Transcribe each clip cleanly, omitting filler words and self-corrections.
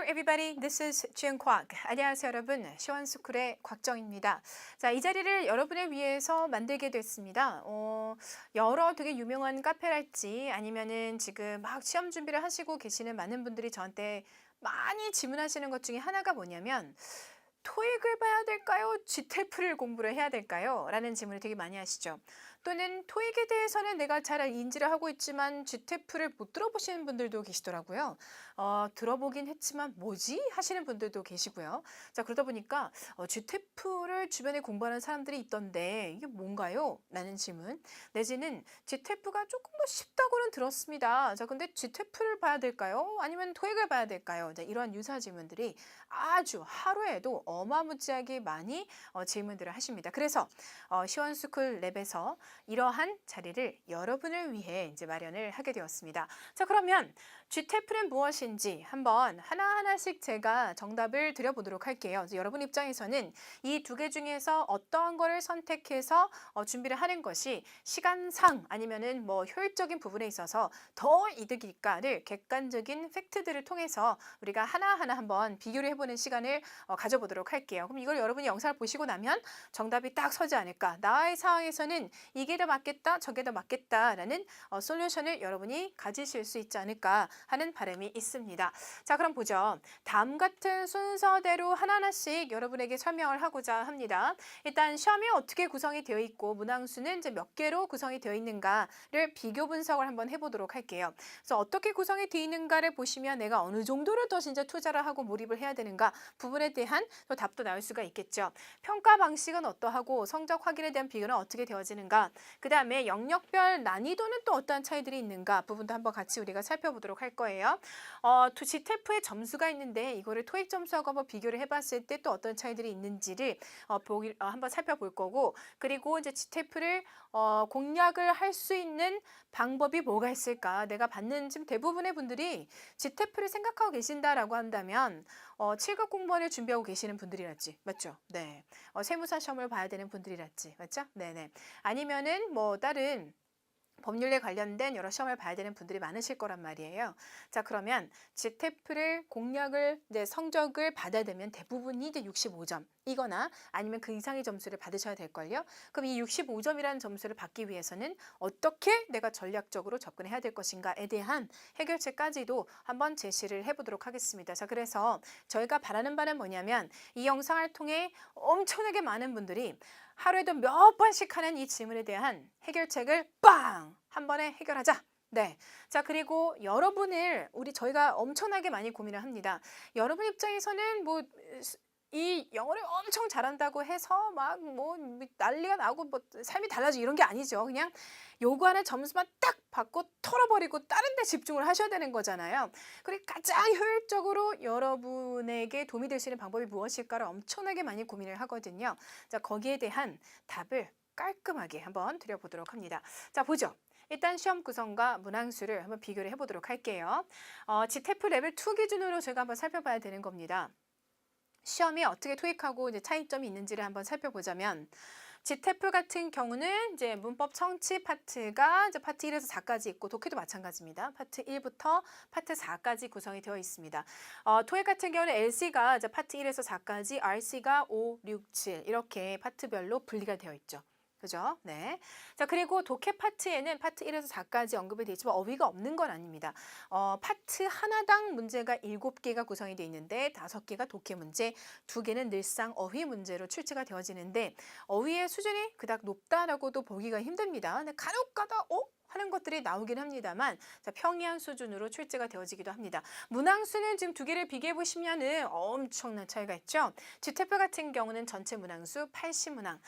everybody. This is June Kwak. 안녕하세요, 여러분. 시원스쿨의 곽정입니다. 자, 이 자리를 여러분을 위해서 만들게 됐습니다. 여러 되게 유명한 카페랄지 아니면은 지금 막 시험 준비를 하시고 계시는 많은 분들이 저한테 많이 질문하시는 것 중에 하나가 뭐냐면 토익을 봐야 될까요? GTF를 공부를 해야 될까요? 라는 질문을 되게 많이 하시죠. 또는 토익에 대해서는 내가 잘 인지를 하고 있지만 GTF를 못 들어보시는 분들도 계시더라고요. 들어보긴 했지만 뭐지? 하시는 분들도 계시고요. 자, 그러다 보니까 GTF를 주변에 공부하는 사람들이 있던데 이게 뭔가요? 라는 질문. 내지는 GTF가 조금 더 쉽다고는 들었습니다. 자, 근데 GTF를 봐야 될까요? 아니면 토익을 봐야 될까요? 자, 이러한 유사 질문들이 아주 하루에도 어마무지하게 많이 질문들을 하십니다. 그래서 시원스쿨 랩에서 이러한 자리를 여러분을 위해 이제 마련을 하게 되었습니다. 자, 그러면 GTF는 무엇인지 한번 하나하나씩 제가 정답을 드려보도록 할게요. 여러분 입장에서는 이 두 개 중에서 어떠한 거를 선택해서 준비를 하는 것이 시간상 아니면은 뭐 효율적인 부분에 있어서 더 이득일까를 객관적인 팩트들을 통해서 우리가 하나하나 한번 비교를 해보는 시간을 가져보도록 할게요. 그럼 이걸 여러분이 영상을 보시고 나면 정답이 딱 서지 않을까. 나의 상황에서는 이게 더 맞겠다, 저게 더 맞겠다라는 솔루션을 여러분이 가지실 수 있지 않을까 하는 바람이 있습니다. 자, 그럼 보죠. 다음 같은 순서대로 하나하나씩 여러분에게 설명을 하고자 합니다. 일단 시험이 어떻게 구성이 되어 있고 문항수는 이제 몇 개로 구성이 되어 있는가를 비교 분석을 한번 해보도록 할게요. 그래서 어떻게 구성이 되어 있는가를 보시면 내가 어느 정도를 더 진짜 투자를 하고 몰입을 해야 되는가 부분에 대한 또 답도 나올 수가 있겠죠. 평가 방식은 어떠하고 성적 확인에 대한 비교는 어떻게 되어지는가, 그 다음에 영역별 난이도는 또 어떠한 차이들이 있는가 부분도 한번 같이 우리가 살펴보도록 할 거예요. GTF의 점수가 있는데 이거를 토익 점수하고 한번 비교를 해봤을 때 또 어떤 차이들이 있는지를 한번 살펴볼 거고, 그리고 이제 GTF를 공략을 할 수 있는 방법이 뭐가 있을까? 내가 받는 지금 대부분의 분들이 GTF를 생각하고 계신다라고 한다면 7급 공무원을 준비하고 계시는 분들이랄지, 맞죠? 네. 세무사 시험을 봐야 되는 분들이랄지, 맞죠? 네네. 아니면은 뭐 다른 법률에 관련된 여러 시험을 봐야 되는 분들이 많으실 거란 말이에요. 자, 그러면 GTF를 공략을 성적을 받아야 되면 대부분이 이제 65점 이거나 아니면 그 이상의 점수를 받으셔야 될걸요. 그럼 이 65점이라는 점수를 받기 위해서는 어떻게 내가 전략적으로 접근해야 될 것인가에 대한 해결책까지도 한번 제시를 해보도록 하겠습니다. 자, 그래서 저희가 바라는 바는 뭐냐면 이 영상을 통해 엄청나게 많은 분들이 하루에도 몇 번씩 하는 이 질문에 대한 해결책을 빵! 한 번에 해결하자. 네. 자, 그리고 저희가 엄청나게 많이 고민을 합니다. 여러분 입장에서는 뭐 이 영어를 엄청 잘한다고 해서 막 뭐 난리가 나고 뭐 삶이 달라지고 이런 게 아니죠. 그냥 요구하는 점수만 딱 받고 털어버리고 다른 데 집중을 하셔야 되는 거잖아요. 그리고 가장 효율적으로 여러분에게 도움이 될 수 있는 방법이 무엇일까를 엄청나게 많이 고민을 하거든요. 자, 거기에 대한 답을 깔끔하게 한번 드려보도록 합니다. 자, 보죠. 일단 시험 구성과 문항수를 한번 비교를 해보도록 할게요. GTF 레벨 2 기준으로 제가 한번 살펴봐야 되는 겁니다. 시험이 어떻게 토익하고 이제 차이점이 있는지를 한번 살펴보자면, GTF 같은 경우는 이제 문법 청취 파트가 이제 파트 1에서 4까지 있고, 독해도 마찬가지입니다. 파트 1부터 파트 4까지 구성이 되어 있습니다. 토익 같은 경우는 LC가 이제 파트 1에서 4까지, RC가 5, 6, 7 이렇게 파트별로 분리가 되어 있죠. 그죠? 네. 자, 그리고 독해 파트에는 파트 1에서 4까지 언급이 되어 있지만 어휘가 없는 건 아닙니다. 파트 하나당 문제가 7개가 구성이 되어 있는데 5개가 독해 문제, 2개는 늘상 어휘 문제로 출제가 되어지는데 어휘의 수준이 그닥 높다라고도 보기가 힘듭니다. 근데 간혹가다 하는 것들이 나오긴 합니다만, 자, 평이한 수준으로 출제가 되어지기도 합니다. 문항수는 지금 두 개를 비교해 보시면은 엄청난 차이가 있죠. GTF 같은 경우는 전체 문항수 80문항,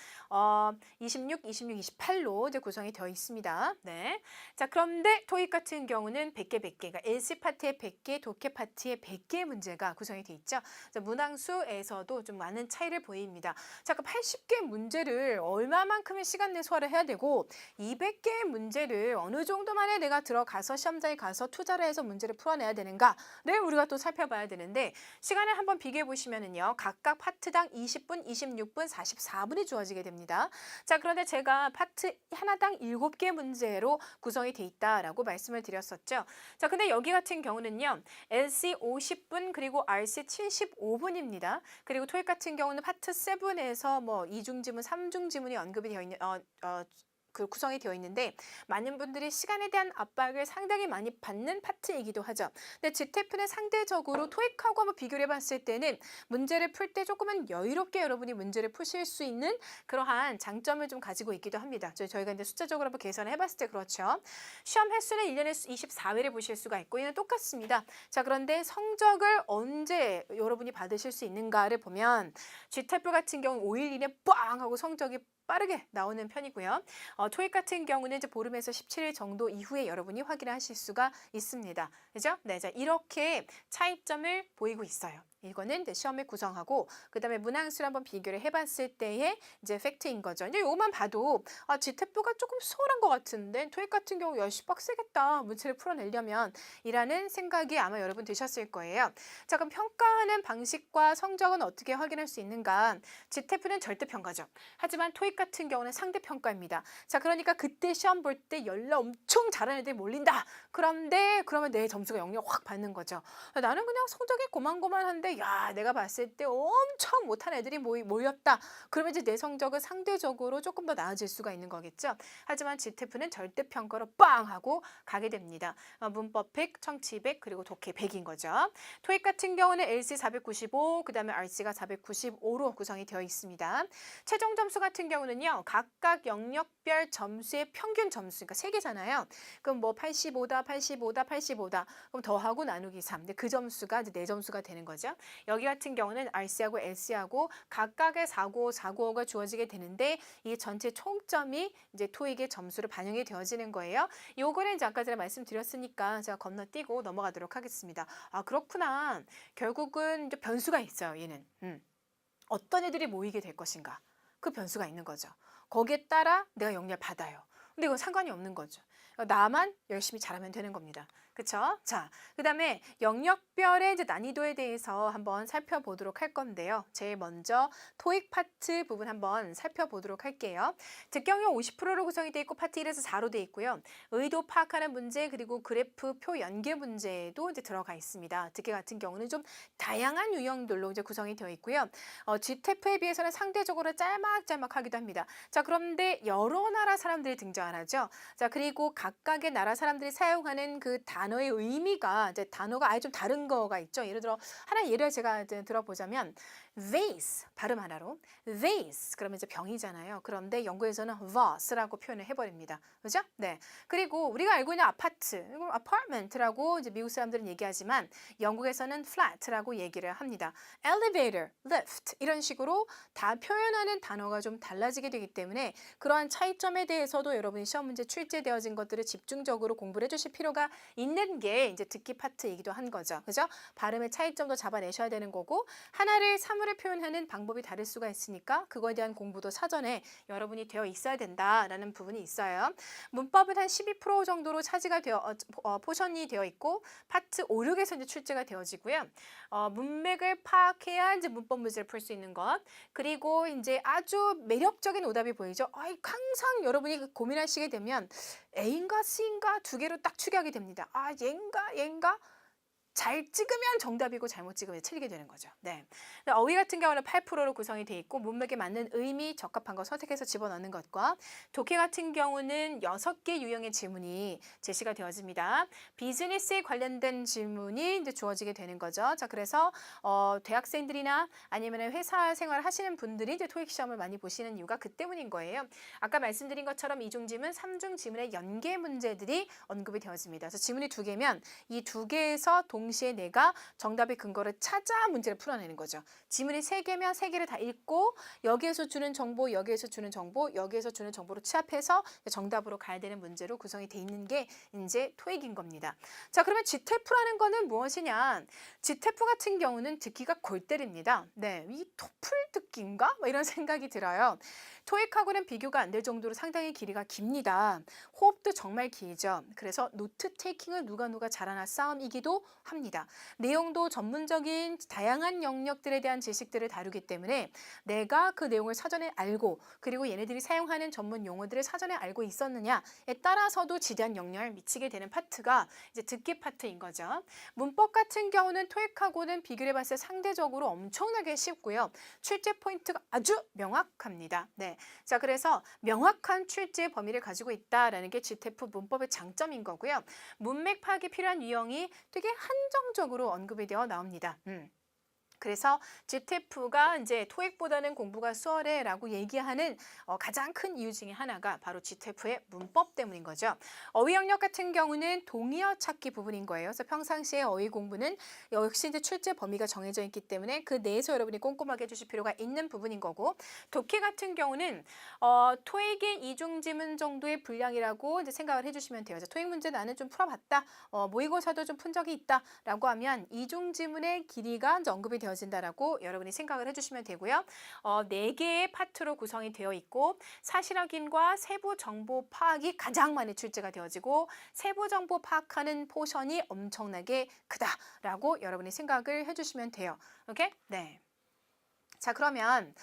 26, 28로 이제 구성이 되어 있습니다. 네. 자, 그런데 토익 같은 경우는 100개, 100개가 LC 파트에 100개, 독해 파트에 100개 문제가 구성이 되어 있죠. 자, 문항수에서도 좀 많은 차이를 보입니다. 자, 그 80개 문제를 얼마만큼의 시간 내 소화를 해야 되고 200개의 문제를 문제를 어느 정도 만에 내가 들어가서 시험장에 가서 투자를 해서 문제를 풀어내야 되는가를 우리가 또 살펴봐야 되는데 시간을 한번 비교해 보시면은요. 각각 파트당 20분, 26분, 44분이 주어지게 됩니다. 자, 그런데 제가 파트 하나당 7개 문제로 구성이 돼 있다라고 말씀을 드렸었죠. 자, 근데 여기 같은 경우는요. LC 50분 그리고 RC 75분입니다. 그리고 토익 같은 경우는 파트 7에서 뭐 이중지문, 삼중지문이 언급이 되어 있는 그 구성이 되어 있는데 많은 분들이 시간에 대한 압박을 상당히 많이 받는 파트이기도 하죠. 근데 GTF는 상대적으로 토익하고 한번 비교를 해봤을 때는 문제를 풀 때 조금은 여유롭게 여러분이 문제를 푸실 수 있는 그러한 장점을 좀 가지고 있기도 합니다. 저희가 이제 숫자적으로 한번 계산을 해봤을 때 그렇죠. 시험 횟수는 1년에 24회를 보실 수가 있고 이는 똑같습니다. 자, 그런데 성적을 언제 여러분이 받으실 수 있는가를 보면 GTF 같은 경우는 5일 이내 빵 하고 성적이 빠르게 나오는 편이고요. 토익 같은 경우는 이제 보름에서 17일 정도 이후에 여러분이 확인하실 수가 있습니다. 그죠? 네, 자, 이렇게 차이점을 보이고 있어요. 이거는 이제 시험을 구성하고 그다음에 문항수를 한번 비교를 해봤을 때의 이제 팩트인 거죠. 이제 요만 봐도 GTF가 조금 소홀한 것 같은데 토익 같은 경우 열심히 빡세겠다 문제를 풀어내려면 이라는 생각이 아마 여러분 드셨을 거예요. 자, 그럼 평가하는 방식과 성적은 어떻게 확인할 수 있는가? GTF는 절대평가죠. 하지만 토익 같은 경우는 상대평가입니다. 자, 그러니까 그때 시험 볼 때 연락 엄청 잘하는 애들이 몰린다. 그러면 내 점수가 영역 확 받는 거죠. 나는 그냥 성적이 고만고만한데 야, 내가 봤을 때 엄청 못한 애들이 모였다. 그러면 이제 내 성적은 상대적으로 조금 더 나아질 수가 있는 거겠죠. 하지만 GTF는 절대평가로 빵 하고 가게 됩니다. 문법 100, 청취 100, 그리고 독해 100인 거죠. 토익 같은 경우는 LC 495, 그 다음에 RC가 495로 구성이 되어 있습니다. 최종 점수 같은 경우는요. 각각 영역별 점수의 평균 점수, 그러니까 3개잖아요. 그럼 뭐 85다, 85다, 85다. 그럼 더하고 나누기 3. 근데 그 점수가 이제 내 점수가 되는 거죠. 여기 같은 경우는 RC하고 LC하고 각각의 495, 495가 주어지게 되는데 이 전체 총점이 이제 토익의 점수로 반영이 되어지는 거예요. 요거는 이제 아까 전에 말씀드렸으니까 제가 건너뛰고 넘어가도록 하겠습니다. 아, 그렇구나. 결국은 이제 변수가 있어요, 얘는. 어떤 애들이 모이게 될 것인가. 그 변수가 있는 거죠. 거기에 따라 내가 영향을 받아요. 근데 이건 상관이 없는 거죠. 나만 열심히 잘하면 되는 겁니다. 그쵸? 자, 그 다음에 영역별의 이제 난이도에 대해서 한번 살펴보도록 할 건데요. 제일 먼저 토익 파트 부분 한번 살펴보도록 할게요. 득경력 50%로 구성이 되어 있고 파트 1에서 4로 되어 있고요. 의도 파악하는 문제 그리고 그래프 표 연계 문제도 이제 들어가 있습니다. 듣기 같은 경우는 좀 다양한 유형들로 이제 구성이 되어 있고요. GTF에 비해서는 상대적으로 짤막짤막하기도 합니다. 자, 그런데 여러 나라 사람들이 등장을 하죠. 자, 그리고 각각의 나라 사람들이 사용하는 그 단어의 의미가 이제 단어가 아예 좀 다른 거가 있죠. 예를 들어 하나 예를 제가 이제 들어보자면 vase 발음 하나로 vase 그러면 이제 병이잖아요. 그런데 영국에서는 vase라고 표현을 해버립니다. 그죠? 네. 그리고 우리가 알고 있는 아파트, 이걸 apartment라고 이제 미국 사람들은 얘기하지만 영국에서는 flat라고 얘기를 합니다. elevator, lift 이런 식으로 다 표현하는 단어가 좀 달라지게 되기 때문에 그러한 차이점에 대해서도 여러분이 시험 문제 출제되어진 것들을 집중적으로 공부를 해주실 필요가 있는 게 이제 듣기 파트이기도 한 거죠. 그죠? 발음의 차이점도 잡아내셔야 되는 거고 하나를 사물을 표현하는 방법이 다를 수가 있으니까 그거에 대한 공부도 사전에 여러분이 되어 있어야 된다라는 부분이 있어요. 문법은 한 12% 정도로 차지가 되어 포션이 되어 있고 파트 5, 6에서 이제 출제가 되어지고요. 문맥을 파악해야 이제 문법 문제를 풀 수 있는 것. 그리고 이제 아주 매력적인 오답이 보이죠. 항상 여러분이 고민하시게 되면 A인가 C인가 두 개로 딱 추격이 됩니다. 얘인가? 잘 찍으면 정답이고 잘못 찍으면 틀리게 되는 거죠. 네. 어휘 같은 경우는 8%로 구성이 돼 있고 문맥에 맞는 의미 적합한 거 선택해서 집어넣는 것과 독해 같은 경우는 6개 유형의 질문이 제시가 되어집니다. 비즈니스에 관련된 질문이 이제 주어지게 되는 거죠. 자, 그래서 대학생들이나 아니면 회사 생활 하시는 분들이 이제 토익 시험을 많이 보시는 이유가 그 때문인 거예요. 아까 말씀드린 것처럼 이중 지문, 삼중 지문의 연계 문제들이 언급이 되어집니다. 그래서 지문이 2개면 이 2개에서 동시에 내가 정답의 근거를 찾아 문제를 풀어내는 거죠. 지문이 3개면 3개를 다 읽고 여기에서 주는 정보, 여기에서 주는 정보, 여기에서 주는 정보로 취합해서 정답으로 가야 되는 문제로 구성이 돼 있는 게 이제 토익인 겁니다. 자, 그러면 GTF라는 거는 무엇이냐? GTF 같은 경우는 듣기가 골 때립니다. 네, 이 토플 듣기인가? 이런 생각이 들어요. 토익하고는 비교가 안 될 정도로 상당히 길이가 깁니다. 호흡도 정말 길죠. 그래서 노트 테이킹을 누가 잘하나 싸움이기도 합니다. 내용도 전문적인 다양한 영역들에 대한 지식들을 다루기 때문에 내가 그 내용을 사전에 알고 그리고 얘네들이 사용하는 전문 용어들을 사전에 알고 있었느냐에 따라서도 지대한 영향을 미치게 되는 파트가 이제 듣기 파트인 거죠. 문법 같은 경우는 토익하고는 비교를 해봤을 때 상대적으로 엄청나게 쉽고요. 출제 포인트가 아주 명확합니다. 네, 자 그래서 명확한 출제 범위를 가지고 있다라는 게 GTF 문법의 장점인 거고요. 문맥 파악이 필요한 유형이 되게 한정적으로 언급이 되어 나옵니다. 그래서 GTF가 이제 토익보다는 공부가 수월해라고 얘기하는 가장 큰 이유 중에 하나가 바로 GTF의 문법 때문인 거죠. 어휘 영역 같은 경우는 동의어 찾기 부분인 거예요. 그래서 평상시에 어휘 공부는 역시 이제 출제 범위가 정해져 있기 때문에 그 내에서 여러분이 꼼꼼하게 해주실 필요가 있는 부분인 거고, 독해 같은 경우는 토익의 이중 지문 정도의 분량이라고 이제 생각을 해주시면 돼요. 토익 문제 나는 좀 풀어봤다, 모의고사도 좀 푼 적이 있다라고 하면 이중 지문의 길이가 이제 언급이 되어진다라고 여러분이 생각을 해주시면 되고요. 4개의 파트로 구성이 되어 있고 사실 확인과 세부 정보 파악이 가장 많이 출제가 되어지고 세부 정보 파악하는 포션이 엄청나게 크다라고 여러분이 생각을 해주시면 돼요. 오케이? 네. 자 그러면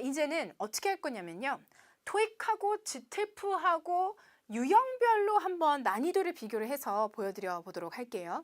이제는 어떻게 할 거냐면요. 토익하고 GTF하고 유형별로 한번 난이도를 비교를 해서 보여드려 보도록 할게요.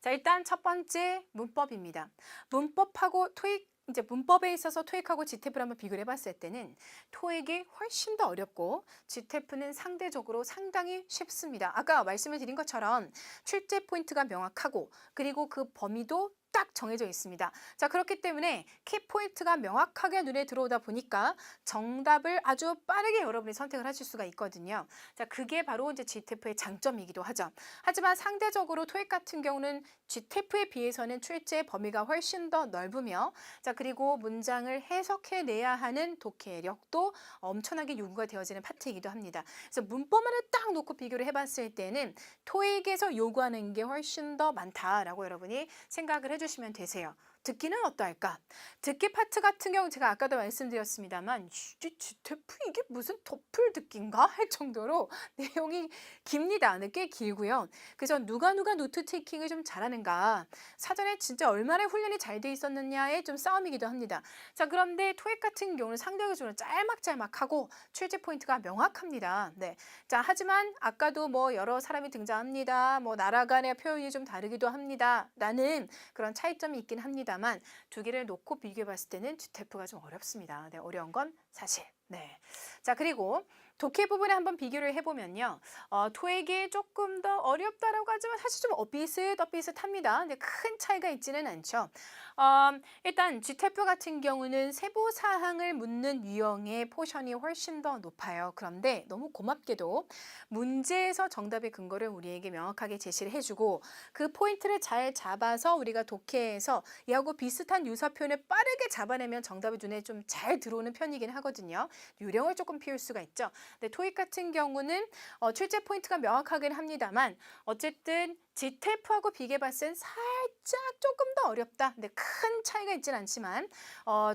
자, 일단 첫 번째 문법입니다. 문법하고 토익, 이제 문법에 있어서 토익하고 GTF를 한번 비교를 해봤을 때는 토익이 훨씬 더 어렵고 GTF는 상대적으로 상당히 쉽습니다. 아까 말씀을 드린 것처럼 출제 포인트가 명확하고 그리고 그 범위도 딱 정해져 있습니다. 자, 그렇기 때문에 키포인트가 명확하게 눈에 들어오다 보니까 정답을 아주 빠르게 여러분이 선택을 하실 수가 있거든요. 자, 그게 바로 이제 GTF의 장점이기도 하죠. 하지만 상대적으로 토익 같은 경우는 GTF에 비해서는 출제 범위가 훨씬 더 넓으며, 자, 그리고 문장을 해석해내야 하는 독해력도 엄청나게 요구가 되어지는 파트이기도 합니다. 그래서 문법만을 딱 놓고 비교를 해봤을 때는 토익에서 요구하는 게 훨씬 더 많다라고 여러분이 생각을 해주시면 되세요. 듣기는 어떠할까? 듣기 파트 같은 경우 제가 아까도 말씀드렸습니다만 GTF 이게 무슨 토플 듣기인가 할 정도로 내용이 깁니다. 꽤 길고요. 그래서 누가 노트 테이킹을 좀 잘하는가, 사전에 진짜 얼마나 훈련이 잘 돼 있었느냐의 좀 싸움이기도 합니다. 자, 그런데 토익 같은 경우는 상대적으로 짤막짤막하고 출제 포인트가 명확합니다. 네. 자, 하지만 아까도 뭐 여러 사람이 등장합니다. 뭐 나라 간의 표현이 좀 다르기도 합니다. 라는 그런 차이점이 있긴 합니다만 두 개를 놓고 비교해 봤을 때는 GTF가 좀 어렵습니다. 네, 어려운 건 사실. 네. 자, 그리고 독해 부분에 한번 비교를 해보면요. 토익이 조금 더 어렵다라고 하지만 사실 좀 비슷합니다. 근데 큰 차이가 있지는 않죠. 일단 GTF 같은 경우는 세부 사항을 묻는 유형의 포션이 훨씬 더 높아요. 그런데 너무 고맙게도 문제에서 정답의 근거를 우리에게 명확하게 제시를 해주고 그 포인트를 잘 잡아서 우리가 독해에서 이하고 비슷한 유사 표현을 빠르게 잡아내면 정답이 눈에 좀 잘 들어오는 편이긴 하거든요. 요령을 조금 피울 수가 있죠. 근데 토익 같은 경우는 출제 포인트가 명확하긴 합니다만 어쨌든 GTF하고 비교해봤을 땐 살짝 조금 더 어렵다. 근데 큰 차이가 있지는 않지만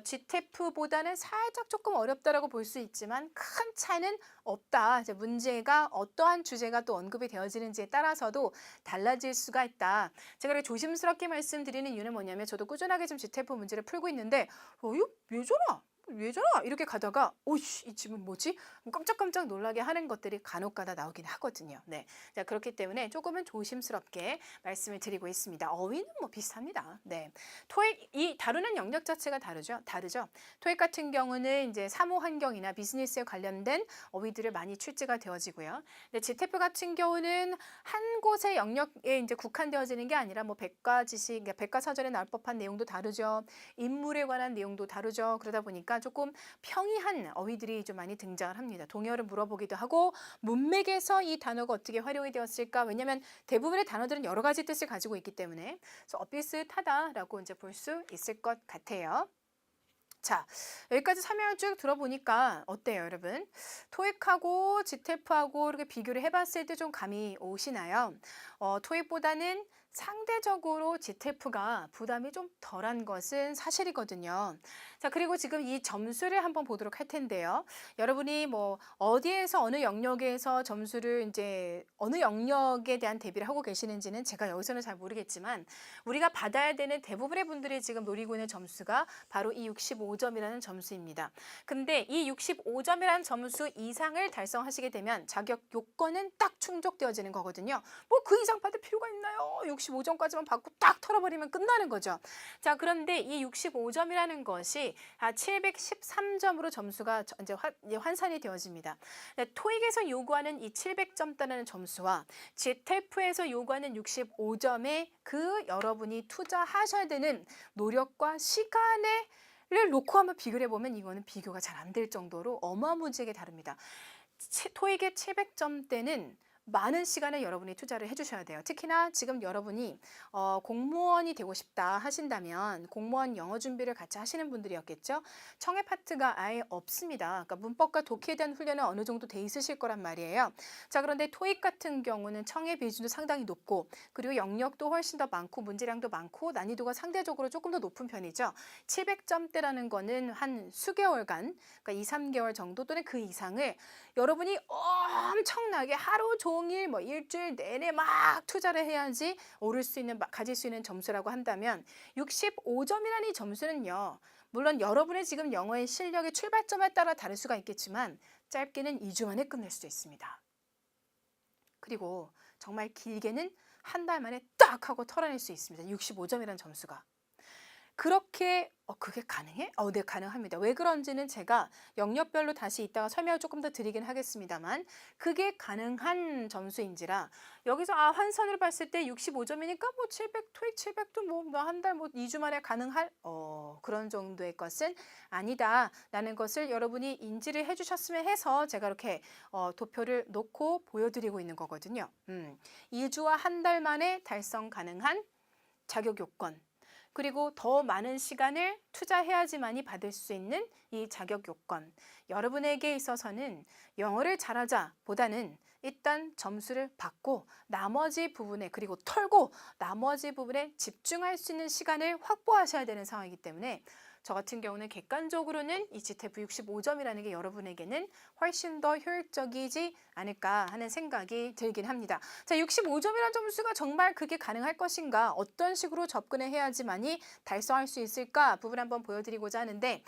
GTF보다는 살짝 조금 어렵다라고 볼 수 있지만 큰 차이는 없다. 이제 문제가 어떠한 주제가 또 언급이 되어지는지에 따라서도 달라질 수가 있다. 제가 이렇게 조심스럽게 말씀드리는 이유는 뭐냐면 저도 꾸준하게 좀 GTF 문제를 풀고 있는데 이거 왜 저러? 이렇게 가다가 오이씨 이 집은 뭐지? 깜짝깜짝 놀라게 하는 것들이 간혹가다 나오긴 하거든요. 네, 자 그렇기 때문에 조금은 조심스럽게 말씀을 드리고 있습니다. 어휘는 뭐 비슷합니다. 네, 토익 이 다루는 영역 자체가 다르죠. 토익 같은 경우는 이제 사무 환경이나 비즈니스에 관련된 어휘들을 많이 출제가 되어지고요. 근데 GTF 같은 경우는 한 곳의 영역에 이제 국한되어지는 게 아니라 뭐 백과지식, 그러니까 백과사전에 나올 법한 내용도 다르죠. 인물에 관한 내용도 다르죠. 그러다 보니까 조금 평이한 어휘들이 좀 많이 등장을 합니다. 동의어를 물어보기도 하고 문맥에서 이 단어가 어떻게 활용이 되었을까? 왜냐하면 대부분의 단어들은 여러 가지 뜻을 가지고 있기 때문에 그래서 비슷하다라고 이제 볼 수 있을 것 같아요. 자, 여기까지 설명을 쭉 들어보니까 어때요, 여러분? 토익하고 GTF하고 이렇게 비교를 해봤을 때 좀 감이 오시나요? 토익보다는 상대적으로 GTF가 부담이 좀 덜한 것은 사실이거든요. 자, 그리고 지금 이 점수를 한번 보도록 할 텐데요. 여러분이 뭐 어디에서 어느 영역에서 점수를 이제 어느 영역에 대한 대비를 하고 계시는지는 제가 여기서는 잘 모르겠지만 우리가 받아야 되는 대부분의 분들이 지금 노리고 있는 점수가 바로 이 65점이라는 점수입니다. 근데 이 65점이라는 점수 이상을 달성하시게 되면 자격 요건은 딱 충족되어지는 거거든요. 뭐 그 이상 받을 필요가 있나요? 65점까지만 받고 딱 털어버리면 끝나는 거죠. 자, 그런데 이 65점이라는 것이 713점으로 점수가 이제 환산이 되어집니다. 네, 토익에서 요구하는 이 700점 따르는 점수와 GTF에서 요구하는 65점의 그 여러분이 투자하셔야 되는 노력과 시간을 놓고 한번 비교를 해보면 이거는 비교가 잘 안 될 정도로 어마무지하게 다릅니다. 토익의 700점대는 많은 시간을 여러분이 투자를 해주셔야 돼요. 특히나 지금 여러분이 공무원이 되고 싶다 하신다면 공무원 영어 준비를 같이 하시는 분들이었겠죠. 청해 파트가 아예 없습니다. 그러니까 문법과 독해에 대한 훈련은 어느 정도 돼 있으실 거란 말이에요. 자, 그런데 토익 같은 경우는 청해 비중도 상당히 높고 그리고 영역도 훨씬 더 많고 문제량도 많고 난이도가 상대적으로 조금 더 높은 편이죠. 700점대라는 거는 한 수개월간, 그러니까 2, 3개월 정도 또는 그 이상을 여러분이 엄청나게 하루 종일 뭐 일주일 내내 막 투자를 해야지 오를 수 있는, 가질 수 있는 점수라고 한다면 65점이라는 이 점수는요. 물론 여러분의 지금 영어의 실력의 출발점에 따라 다를 수가 있겠지만 짧게는 2주 만에 끝낼 수도 있습니다. 그리고 정말 길게는 한 달 만에 딱 하고 털어낼 수 있습니다. 65점이라는 점수가. 그렇게 그게 가능해? 네, 가능합니다. 왜 그런지는 제가 영역별로 다시 이따가 설명을 조금 더 드리긴 하겠습니다만 그게 가능한 점수인지라 여기서 환산으로 봤을 때 65점이니까 뭐 700, 토익 700도 뭐 한 달 뭐 2주 만에 가능할 그런 정도의 것은 아니다라는 것을 여러분이 인지를 해주셨으면 해서 제가 이렇게 도표를 놓고 보여드리고 있는 거거든요. 2주와 한 달 만에 달성 가능한 자격 요건, 그리고 더 많은 시간을 투자해야지만이 받을 수 있는 이 자격 요건. 여러분에게 있어서는 영어를 잘하자 보다는 일단 점수를 받고 나머지 부분에, 그리고 털고 나머지 부분에 집중할 수 있는 시간을 확보하셔야 되는 상황이기 때문에 저 같은 경우는 객관적으로는 이 GTF 65점이라는 게 여러분에게는 훨씬 더 효율적이지 않을까 하는 생각이 들긴 합니다. 자, 65점이라는 점수가 정말 그게 가능할 것인가? 어떤 식으로 접근을 해야지만이 달성할 수 있을까? 부분 한번 보여드리고자 하는데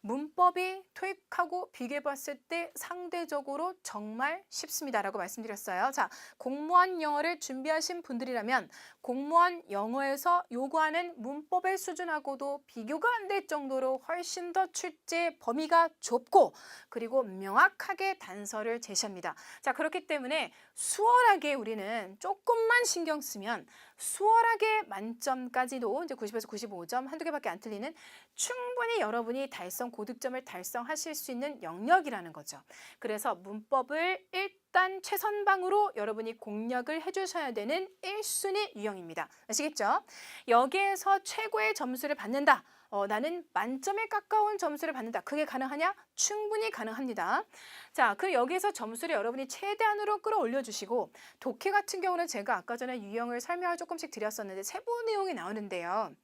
문법이 토익하고 비교해 봤을 때 상대적으로 정말 쉽습니다라고 말씀드렸어요. 자, 공무원 영어를 준비하신 분들이라면 공무원 영어에서 요구하는 문법의 수준하고도 비교가 안 될 정도로 훨씬 더 출제 범위가 좁고 그리고 명확하게 단서를 제시합니다. 자, 그렇기 때문에 수월하게 우리는 조금만 신경 쓰면 수월하게 만점까지도 이제 90에서 95점 한두 개밖에 안 틀리는 충분히 여러분이 고득점을 달성하실 수 있는 영역이라는 거죠. 그래서 문법을 일단 최선방으로 여러분이 공략을 해주셔야 되는 1순위 유형입니다. 아시겠죠? 여기에서 최고의 점수를 받는다. 나는 만점에 가까운 점수를 받는다. 그게 가능하냐? 충분히 가능합니다. 자, 그 여기에서 점수를 여러분이 최대한으로 끌어올려 주시고 독해 같은 경우는 제가 아까 전에 유형을 설명을 조금씩 드렸었는데 세부 내용이 나오는데요.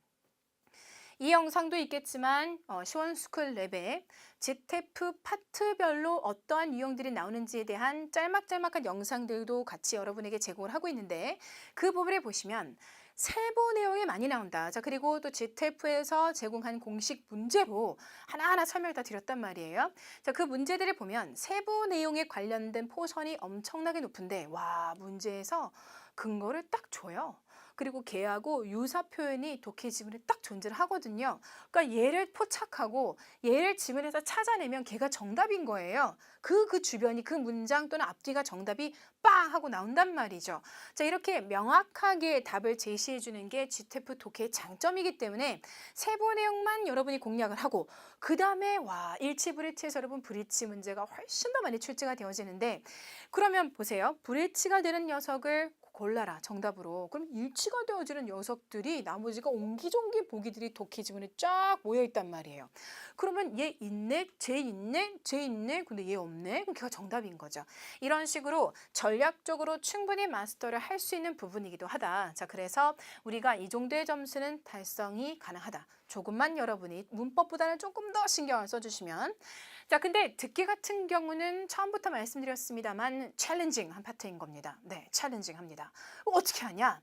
이 영상도 있겠지만 시원스쿨 랩에 GTF 파트별로 어떠한 유형들이 나오는지에 대한 짤막짤막한 영상들도 같이 여러분에게 제공을 하고 있는데 그 부분을 보시면 세부 내용이 많이 나온다. 자, 그리고 또 GTF에서 제공한 공식 문제로 하나하나 설명을 다 드렸단 말이에요. 자, 그 문제들을 보면 세부 내용에 관련된 포션이 엄청나게 높은데 와, 문제에서 근거를 딱 줘요. 그리고 걔하고 유사 표현이 독해 지문에 딱 존재를 하거든요. 그러니까 얘를 포착하고 얘를 지문에서 찾아내면 걔가 정답인 거예요. 그 주변이, 그 문장 또는 앞뒤가 정답이 빵 하고 나온단 말이죠. 자, 이렇게 명확하게 답을 제시해 주는 게 GTF 독해의 장점이기 때문에 세부 내용만 여러분이 공략을 하고 그 다음에 와, 일치 브릿지에서 여러분 브릿지 문제가 훨씬 더 많이 출제가 되어지는데 그러면 보세요. 브릿지가 되는 녀석을 골라라 정답으로. 그럼 일치가 되어지는 녀석들이 나머지가 옹기종기 보기들이 독해 지문에 쫙 모여 있단 말이에요. 그러면 얘 있네, 쟤 있네, 쟤 있네, 근데 얘 없네. 그럼 걔가 정답인 거죠. 이런 식으로 전략적으로 충분히 마스터를 할 수 있는 부분이기도 하다. 자, 그래서 우리가 이 정도의 점수는 달성이 가능하다. 조금만 여러분이 문법보다는 조금 더 신경을 써주시면. 자, 근데 듣기 같은 경우는 처음부터 말씀드렸습니다만 챌린징한 파트인 겁니다. 네, 챌린징합니다. 어떻게 하냐?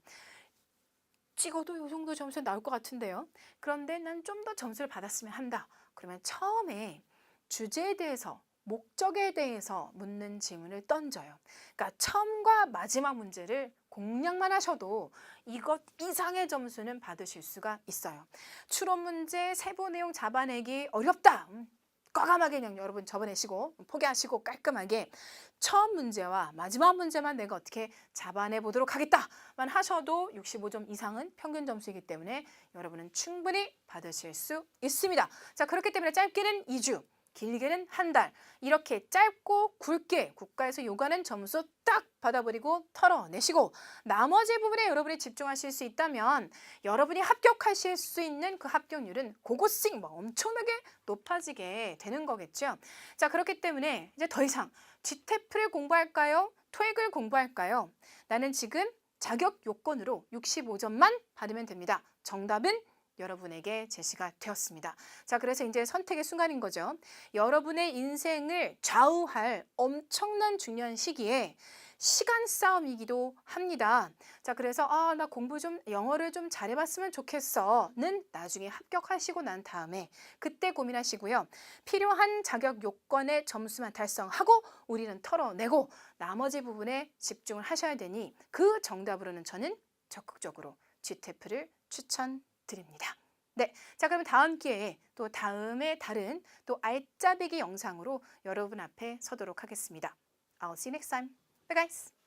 찍어도 이 정도 점수 나올 것 같은데요. 그런데 난 좀 더 점수를 받았으면 한다. 그러면 처음에 주제에 대해서 목적에 대해서 묻는 질문을 던져요. 그러니까 처음과 마지막 문제를 공략만 하셔도 이것 이상의 점수는 받으실 수가 있어요. 추론 문제, 세부 내용 잡아내기 어렵다. 과감하게 그냥 여러분 접어내시고 포기하시고 깔끔하게 처음 문제와 마지막 문제만 내가 어떻게 잡아내 보도록 하겠다만 하셔도 65점 이상은 평균 점수이기 때문에 여러분은 충분히 받으실 수 있습니다. 자, 그렇기 때문에 짧게는 2주, 길게는 한 달, 이렇게 짧고 굵게 국가에서 요구하는 점수 딱 받아버리고 털어내시고 나머지 부분에 여러분이 집중하실 수 있다면 여러분이 합격하실 수 있는 그 합격률은 고고싱 엄청나게 높아지게 되는 거겠죠. 자, 그렇기 때문에 이제 더 이상 GTEP를 공부할까요? 토익을 공부할까요? 나는 지금 자격 요건으로 65점만 받으면 됩니다. 정답은 여러분에게 제시가 되었습니다. 자, 그래서 이제 선택의 순간인 거죠. 여러분의 인생을 좌우할 엄청난 중요한 시기에 시간 싸움이기도 합니다. 자, 그래서 나 공부 좀 영어를 좀 잘해봤으면 좋겠어는 나중에 합격하시고 난 다음에 그때 고민하시고요. 필요한 자격 요건의 점수만 달성하고 우리는 털어내고 나머지 부분에 집중을 하셔야 되니 그 정답으로는 저는 적극적으로 GTEP를 추천드립니다. 네, 자, 그러면 다음 기회에 또 다음에 다른 또 알짜배기 영상으로 여러분 앞에 서도록 하겠습니다. I'll see you next time. Bye guys.